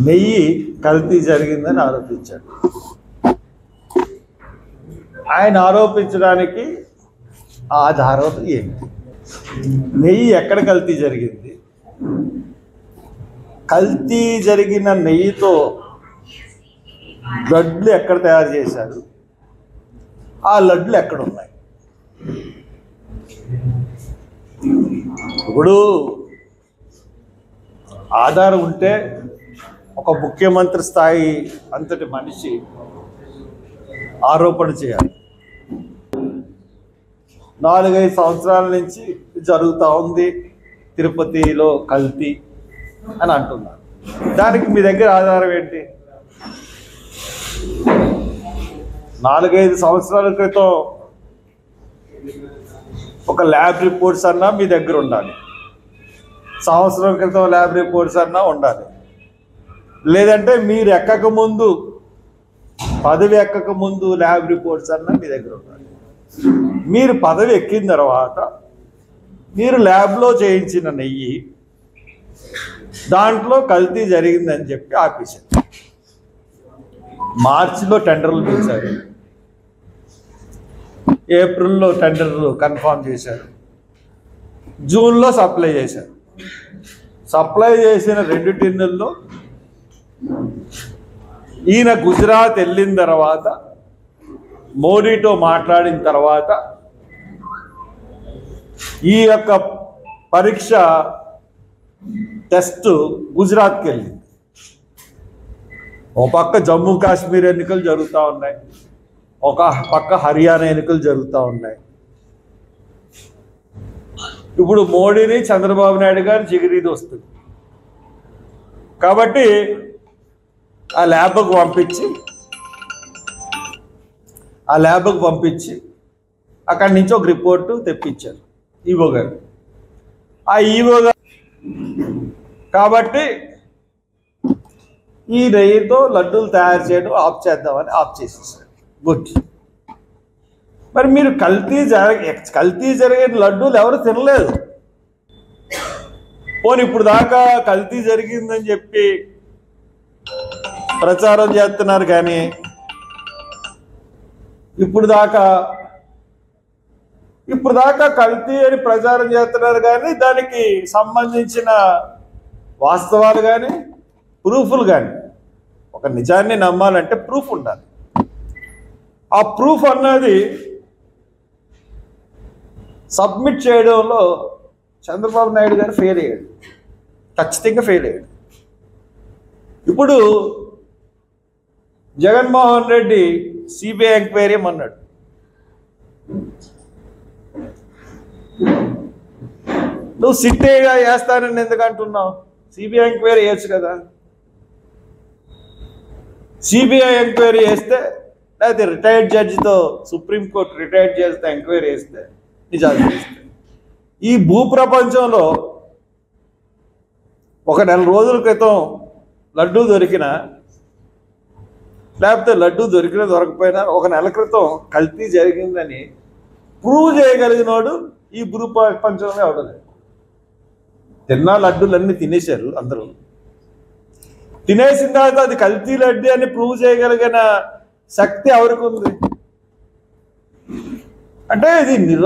నెయ్యి కల్తీ జరిగిందని ఆరోపించాడు. ఆయన ఆరోపించడానికి ఆధారం ఏంటి? నెయ్యి ఎక్కడ కల్తీ జరిగింది? కల్తీ జరిగిన నెయ్యితో లడ్లు ఎక్కడ తయారు చేశారు? ఆ లడ్లు ఎక్కడ ఉన్నాయి? ఇప్పుడు ఆధారం ఉంటే ఒక ముఖ్యమంత్రి స్థాయి అంతటి మనిషి ఆరోపణ చేయాలి. 4-5 సంవత్సరాల నుంచి జరుగుతూ ఉంది తిరుపతిలో కల్తీ అని అంటున్నారు. దానికి మీ దగ్గర ఆధారం ఏంటి? 4-5 సంవత్సరాల క్రితం ఒక ల్యాబ్ రిపోర్ట్స్ అన్నా మీ దగ్గర ఉండాలి. సంవత్సరం క్రితం ల్యాబ్ రిపోర్ట్స్ అన్నా ఉండాలి. లేదంటే మీరు ఎక్కకముందు, పదవి ఎక్కకముందు ల్యాబ్ రిపోర్ట్స్ అన్నా మీ దగ్గర ఉండాలి. మీరు పదవి ఎక్కిన తర్వాత మీరు ల్యాబ్లో చేయించిన నెయ్యి దాంట్లో కల్తీ జరిగిందని చెప్పి ఆపేశారు. మార్చిలో టెండర్లు పిలిచారు, ఏప్రిల్లో టెండర్లు కన్ఫర్మ్ చేశారు, జూన్లో సప్లై చేశారు. సప్లై చేసిన 2 టిన్నుల్లో ఈయన గుజరాత్ వెళ్ళిన తర్వాత మోడీతో మాట్లాడిన తర్వాత ఈ యొక్క పరీక్ష టెస్ట్ గుజరాత్కి వెళ్ళింది. ఒక పక్క జమ్మూ కాశ్మీర్ ఎన్నికలు జరుగుతూ ఉన్నాయి, ఒక పక్క హర్యానా ఎన్నికలు జరుగుతూ ఉన్నాయి. ఇప్పుడు మోడీని చంద్రబాబు నాయుడు గారు జిగిరీది వస్తుంది కాబట్టి ఆ ల్యాబ్కు పంపించి అక్కడి నుంచి ఒక రిపోర్టు తెప్పించారు ఈవో గారు. ఆ ఈవో గారు కాబట్టి ఈ నెయ్యితో లడ్డూలు తయారు చేయడం ఆఫ్ చేద్దామని ఆఫ్ చేసేసారు. గుడ్. మరి మీరు కల్తీ జరిగిన లడ్డూలు ఎవరు తినలేదు. పోనీ ఇప్పుడు దాకా కల్తీ జరిగిందని చెప్పి ప్రచారం చేస్తున్నారు, కానీ ఇప్పుడు దాకా కల్తీ అని ప్రచారం చేస్తున్నారు, కానీ దానికి సంబంధించిన వాస్తవాలు కానీ ప్రూఫ్లు కానీ, ఒక నిజాన్ని నమ్మాలంటే ప్రూఫ్ ఉండాలి. ఆ ప్రూఫ్ అన్నది సబ్మిట్ చేయడంలో చంద్రబాబు నాయుడు గారు ఫెయిల్ అయ్యాడు, ఖచ్చితంగా ఫెయిల్ అయ్యాడు. ఇప్పుడు జగన్మోహన్ రెడ్డి సిబిఐ ఎంక్వైరీ అన్నాడు. నువ్వు సిట్టేగా వేస్తానని ఎందుకు అంటున్నావు? సిబిఐ ఎంక్వైరీ వేయచ్చు కదా. సిబిఐ ఎంక్వైరీ వేస్తే, లేకపోతే రిటైర్డ్ జడ్జితో సుప్రీంకోర్టు రిటైర్డ్ జడ్జితో ఎంక్వైరీ వేస్తే నిజాలు తెలుస్తాయి. ఈ భూప్రపంచంలో ఒక 4 రోజుల క్రితం లడ్డూ దొరికినా, లేకపోతే లడ్డూ దొరికినా దొరకపోయినా, ఒక నెల క్రితం కల్తీ జరిగిందని ప్రూవ్ చేయగలిగినోడు ఈ భూప్రపంచంలో ఎవడలేదు. తిన్నా లడ్డూలన్నీ తినేశారు అందరూ. తినేసిన తర్వాత అది కల్తీ లడ్డీ అని ప్రూవ్ చేయగలిగిన శక్తి ఎవరికి ఉంది? అంటే ఇది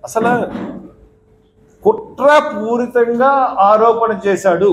అసలు కుట్రపూరితంగా ఆరోపణ చేశాడు.